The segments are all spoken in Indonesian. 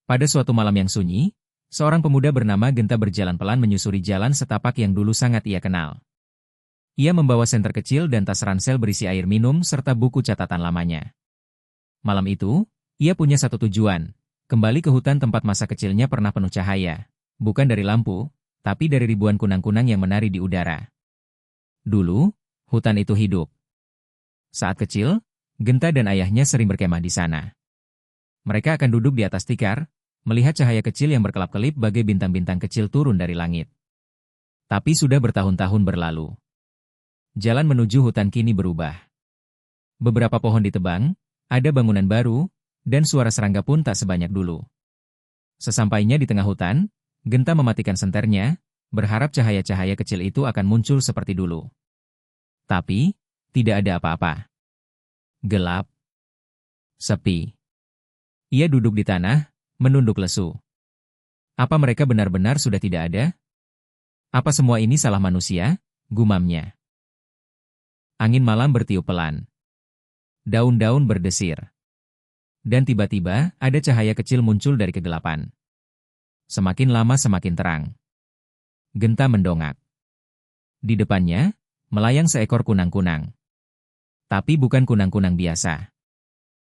Pada suatu malam yang sunyi, seorang pemuda bernama Genta berjalan pelan menyusuri jalan setapak yang dulu sangat ia kenal. Ia membawa senter kecil dan tas ransel berisi air minum serta buku catatan lamanya. Malam itu, ia punya satu tujuan, kembali ke hutan tempat masa kecilnya pernah penuh cahaya. Bukan dari lampu, tapi dari ribuan kunang-kunang yang menari di udara. Dulu, hutan itu hidup. Saat kecil, Genta dan ayahnya sering berkemah di sana. Mereka akan duduk di atas tikar, melihat cahaya kecil yang berkelap-kelip bagai bintang-bintang kecil turun dari langit. Tapi sudah bertahun-tahun berlalu. Jalan menuju hutan kini berubah. Beberapa pohon ditebang, ada bangunan baru, dan suara serangga pun tak sebanyak dulu. Sesampainya di tengah hutan, Genta mematikan senternya, berharap cahaya-cahaya kecil itu akan muncul seperti dulu. Tapi, tidak ada apa-apa. Gelap. Sepi. Ia duduk di tanah, menunduk lesu. Apa mereka benar-benar sudah tidak ada? Apa semua ini salah manusia? Gumamnya. Angin malam bertiup pelan. Daun-daun berdesir. Dan tiba-tiba, ada cahaya kecil muncul dari kegelapan. Semakin lama semakin terang. Genta mendongak. Di depannya, melayang seekor kunang-kunang. Tapi bukan kunang-kunang biasa.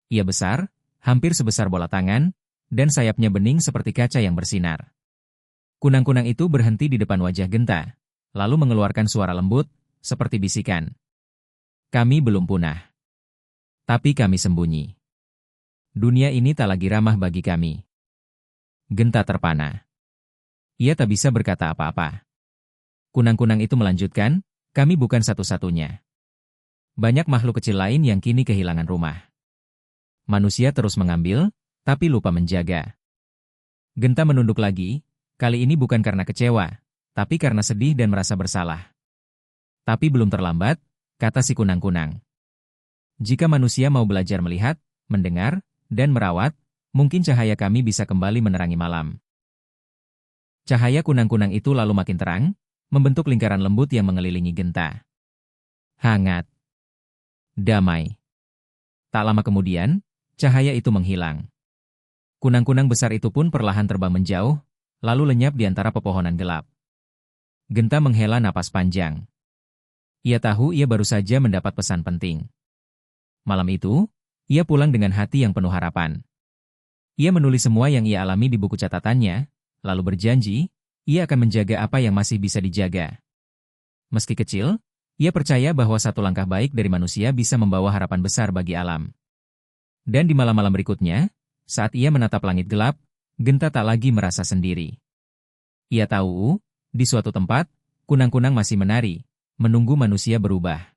Ia besar, hampir sebesar bola tangan, dan sayapnya bening seperti kaca yang bersinar. Kunang-kunang itu berhenti di depan wajah Genta, lalu mengeluarkan suara lembut, seperti bisikan. Kami belum punah. Tapi kami sembunyi. Dunia ini tak lagi ramah bagi kami. Genta terpana. Ia tak bisa berkata apa-apa. Kunang-kunang itu melanjutkan, kami bukan satu-satunya. Banyak makhluk kecil lain yang kini kehilangan rumah. Manusia terus mengambil, tapi lupa menjaga. Genta menunduk lagi, kali ini bukan karena kecewa, tapi karena sedih dan merasa bersalah. Tapi belum terlambat, kata si kunang-kunang. Jika manusia mau belajar melihat, mendengar, dan merawat, mungkin cahaya kami bisa kembali menerangi malam. Cahaya kunang-kunang itu lalu makin terang, membentuk lingkaran lembut yang mengelilingi Genta. Hangat. Damai. Tak lama kemudian, cahaya itu menghilang. Kunang-kunang besar itu pun perlahan terbang menjauh, lalu lenyap di antara pepohonan gelap. Genta menghela napas panjang. Ia tahu ia baru saja mendapat pesan penting. Malam itu, ia pulang dengan hati yang penuh harapan. Ia menulis semua yang ia alami di buku catatannya, lalu berjanji, ia akan menjaga apa yang masih bisa dijaga. Meski kecil, ia percaya bahwa satu langkah baik dari manusia bisa membawa harapan besar bagi alam. Dan di malam-malam berikutnya, saat ia menatap langit gelap, Genta tak lagi merasa sendiri. Ia tahu, di suatu tempat, kunang-kunang masih menari, menunggu manusia berubah.